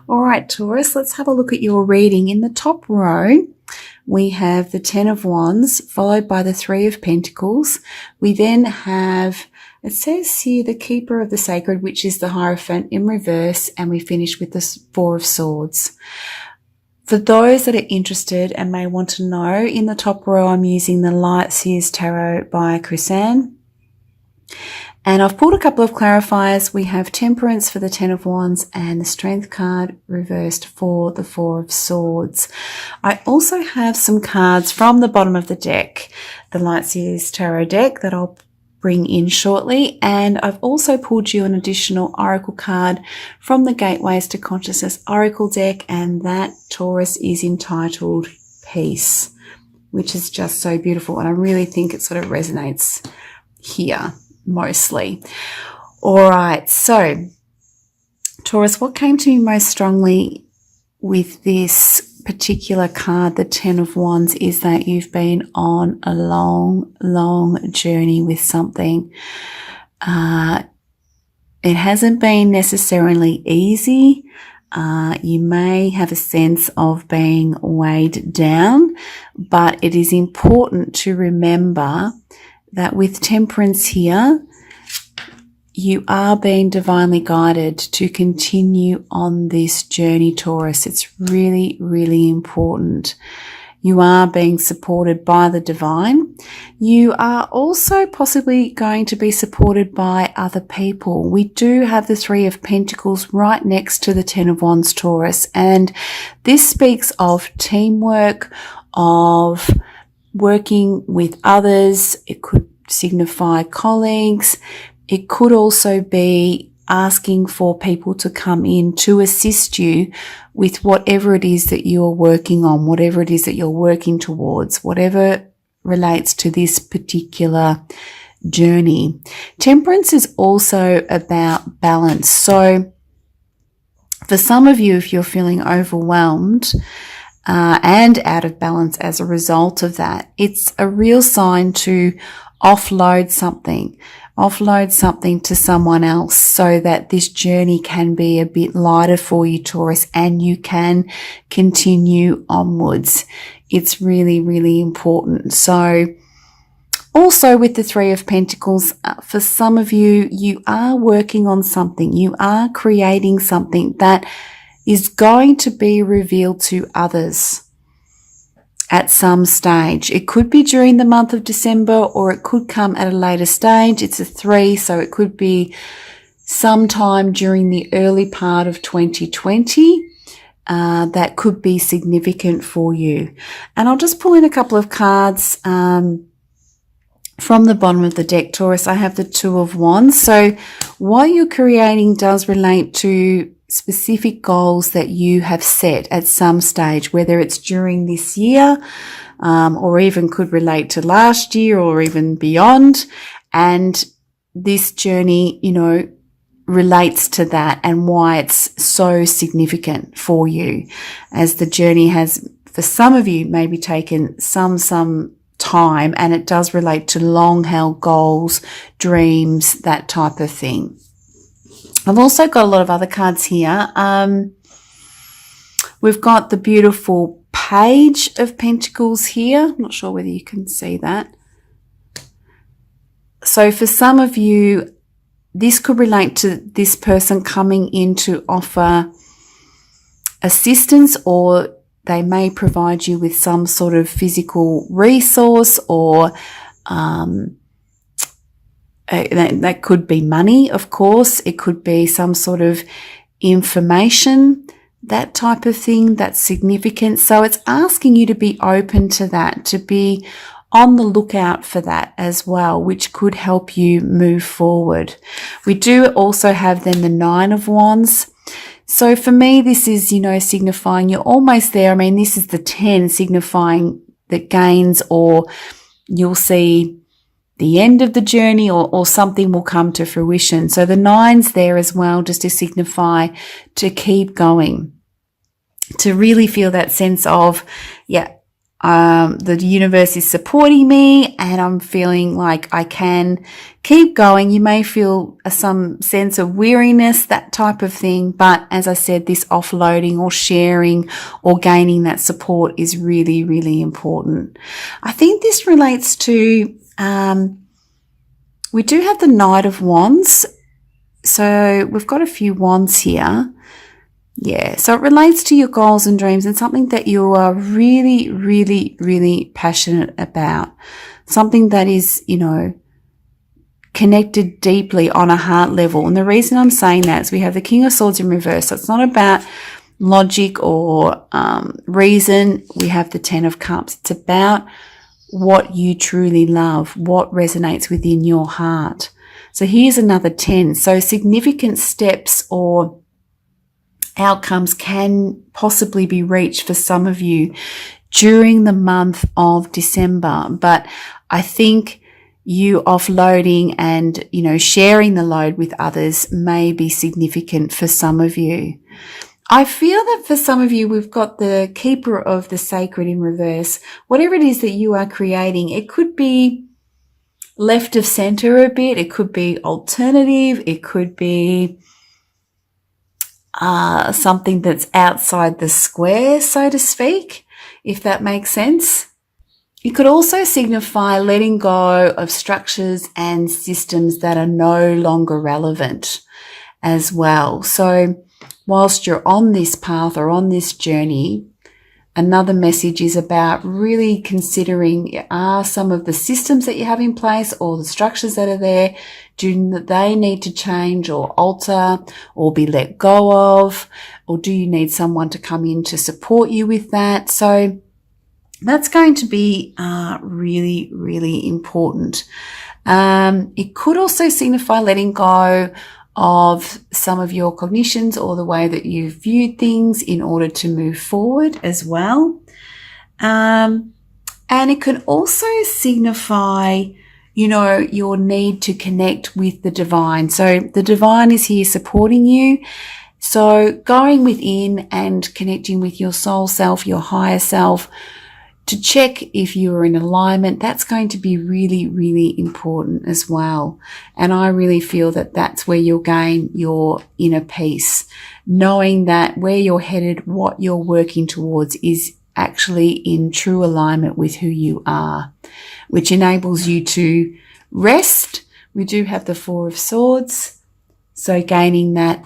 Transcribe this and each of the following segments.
All right, Taurus, let's have a look at your reading. In the top row, we have the Ten of Wands, followed by the Three of Pentacles. We then have, it says here, the Keeper of the Sacred, which is the Hierophant in reverse, and we finish with the Four of Swords. For those that are interested and may want to know, in the top row, I'm using the Light Seers Tarot by Chrisanne. And I've pulled a couple of clarifiers. We have Temperance for the Ten of Wands and the Strength card reversed for the Four of Swords. I also have some cards from the bottom of the deck, the Light Seers Tarot deck, that I'll bring in shortly. And I've also pulled you an additional Oracle card from the Gateways to Consciousness Oracle deck, and that, Taurus, is entitled Peace, which is just so beautiful. And I really think it sort of resonates here mostly. All right, so Taurus, what came to me most strongly with this particular card, the Ten of Wands, is that you've been on a long journey with something. It hasn't been necessarily easy. You may have a sense of being weighed down, but it is important to remember that with Temperance here, you are being divinely guided to continue on this journey, Taurus. It's really, really important. You are being supported by the divine. You are also possibly going to be supported by other people. We do have the Three of Pentacles right next to the Ten of Wands, Taurus, and this speaks of teamwork, of working with others. It could signify colleagues. It could also be asking for people to come in to assist you with whatever it is that you're working on, whatever it is that you're working towards, whatever relates to this particular journey. Temperance is also about balance. So for some of you, if you're feeling overwhelmed, and out of balance as a result of that, it's a real sign to offload something to someone else so that this journey can be a bit lighter for you, Taurus, and you can continue onwards. It's really, really important. So also with the Three of Pentacles, for some of you, you are working on something. You are creating something that is going to be revealed to others at some stage. It could be during the month of December, or it could come at a later stage. It's a 3, so it could be sometime during the early part of 2020. That could be significant for you. And I'll just pull in a couple of cards from the bottom of the deck, Taurus. I have the Two of Wands. So what you're creating does relate to specific goals that you have set at some stage, whether it's during this year, or even could relate to last year or even beyond. And this journey, relates to that and why it's so significant for you, as the journey has, for some of you, maybe taken some time, and it does relate to long held goals, dreams, that type of thing. I've also got a lot of other cards here. We've got the beautiful Page of Pentacles here. I'm not sure whether you can see that. So for some of you, this could relate to this person coming in to offer assistance, or they may provide you with some sort of physical resource, or that could be money, of course. It could be some sort of information, that type of thing that's significant. So it's asking you to be open to that, to be on the lookout for that as well, which could help you move forward. We do also have then the Nine of Wands. So for me, this is, signifying you're almost there. I mean, this is the 10, signifying the gains, or you'll see the end of the journey, or something will come to fruition. So the 9's there as well, just to signify to keep going, to really feel that sense of, The universe is supporting me and I'm feeling like I can keep going. You may feel some sense of weariness, that type of thing. But as I said, this offloading or sharing or gaining that support is really, really important. I think this relates to, we do have the Knight of Wands. So we've got a few wands here. Yeah, so it relates to your goals and dreams and something that you are really, really, really passionate about. Something that is, you know, connected deeply on a heart level. And the reason I'm saying that is we have the King of Swords in reverse. So it's not about logic or reason. We have the Ten of Cups. It's about what you truly love, what resonates within your heart. So here's another 10. So significant steps or outcomes can possibly be reached for some of you during the month of December. But I think you offloading and, you know, sharing the load with others may be significant for some of you. I feel that for some of you, we've got the Keeper of the Sacred in reverse. Whatever it is that you are creating, it could be left of center a bit. It could be alternative. It could be something that's outside the square, so to speak, if that makes sense. It could also signify letting go of structures and systems that are no longer relevant as well. So whilst you're on this path or on this journey, another message is about really considering, are some of the systems that you have in place or the structures that are there, do they need to change or alter or be let go of? Or do you need someone to come in to support you with that? So that's going to be really, really important. It could also signify letting go of some of your cognitions or the way that you've viewed things in order to move forward as well. And it can also signify, you know, your need to connect with the divine. So the divine is here supporting you. So going within and connecting with your soul self, your higher self, to check if you are in alignment, that's going to be really, really important as well. And I really feel that that's where you'll gain your inner peace, knowing that where you're headed, what you're working towards is actually in true alignment with who you are, which enables you to rest. We do have the Four of Swords. So gaining that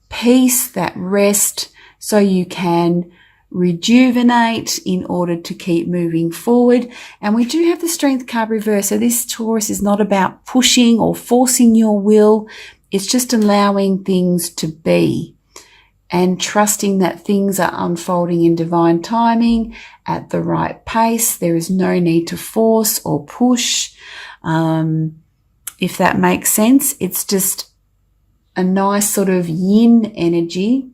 peace, that rest, so you can rejuvenate in order to keep moving forward. And we do have the Strength card reverse. So this Taurus is not about pushing or forcing your will. It's just allowing things to be and trusting that things are unfolding in divine timing at the right pace. There is no need to force or push. If that makes sense, it's just a nice sort of yin energy,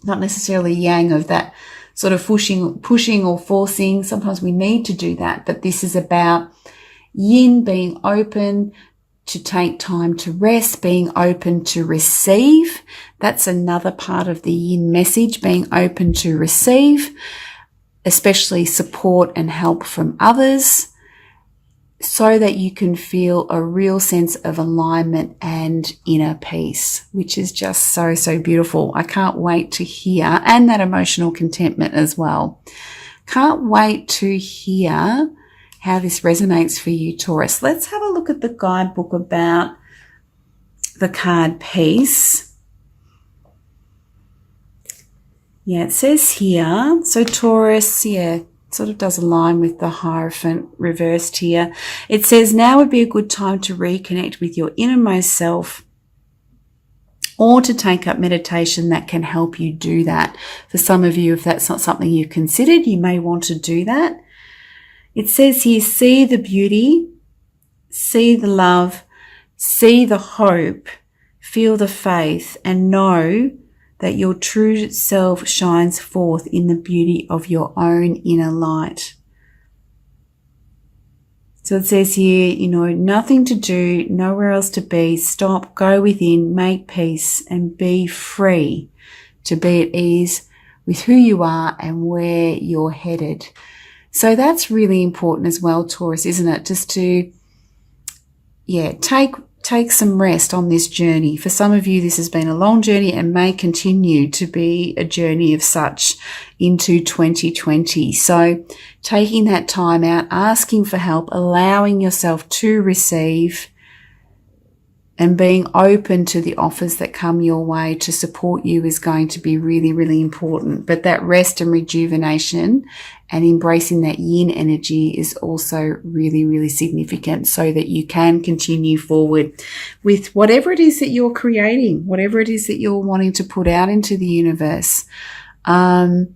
not necessarily yang of that sort of pushing or forcing. Sometimes we need to do that, but this is about yin being open to take time to rest, being open to receive. That's another part of the yin message, being open to receive, especially support and help from others, so that you can feel a real sense of alignment and inner peace, which is just so, so beautiful. I can't wait to hear, and that emotional contentment as well. Can't wait to hear how this resonates for you, Taurus. Let's have a look at the guidebook about the card Peace. Yeah, it says here, so Taurus, yeah, sort of does align with the Hierophant reversed here. It says now would be a good time to reconnect with your innermost self, or to take up meditation that can help you do that. For some of you, if that's not something you've considered, you may want to do that. It says here, see the beauty, see the love, see the hope, feel the faith, and know that your true self shines forth in the beauty of your own inner light. So it says here, you know, nothing to do, nowhere else to be. Stop, go within, make peace, and be free to be at ease with who you are and where you're headed. So that's really important as well, Taurus, isn't it? Just to, take some rest on this journey. For some of you, this has been a long journey and may continue to be a journey of such into 2020. So taking that time out, asking for help, allowing yourself to receive, and being open to the offers that come your way to support you is going to be really, really important. But that rest and rejuvenation and embracing that yin energy is also really, really significant so that you can continue forward with whatever it is that you're creating, whatever it is that you're wanting to put out into the universe. I'll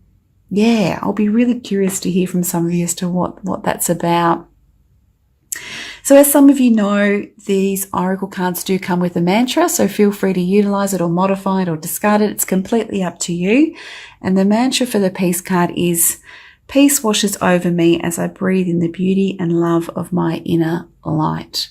be really curious to hear from some of you as to what that's about. So as some of you know, these oracle cards do come with a mantra, so feel free to utilize it or modify it or discard it. It's completely up to you. And the mantra for the peace card is, peace washes over me as I breathe in the beauty and love of my inner light.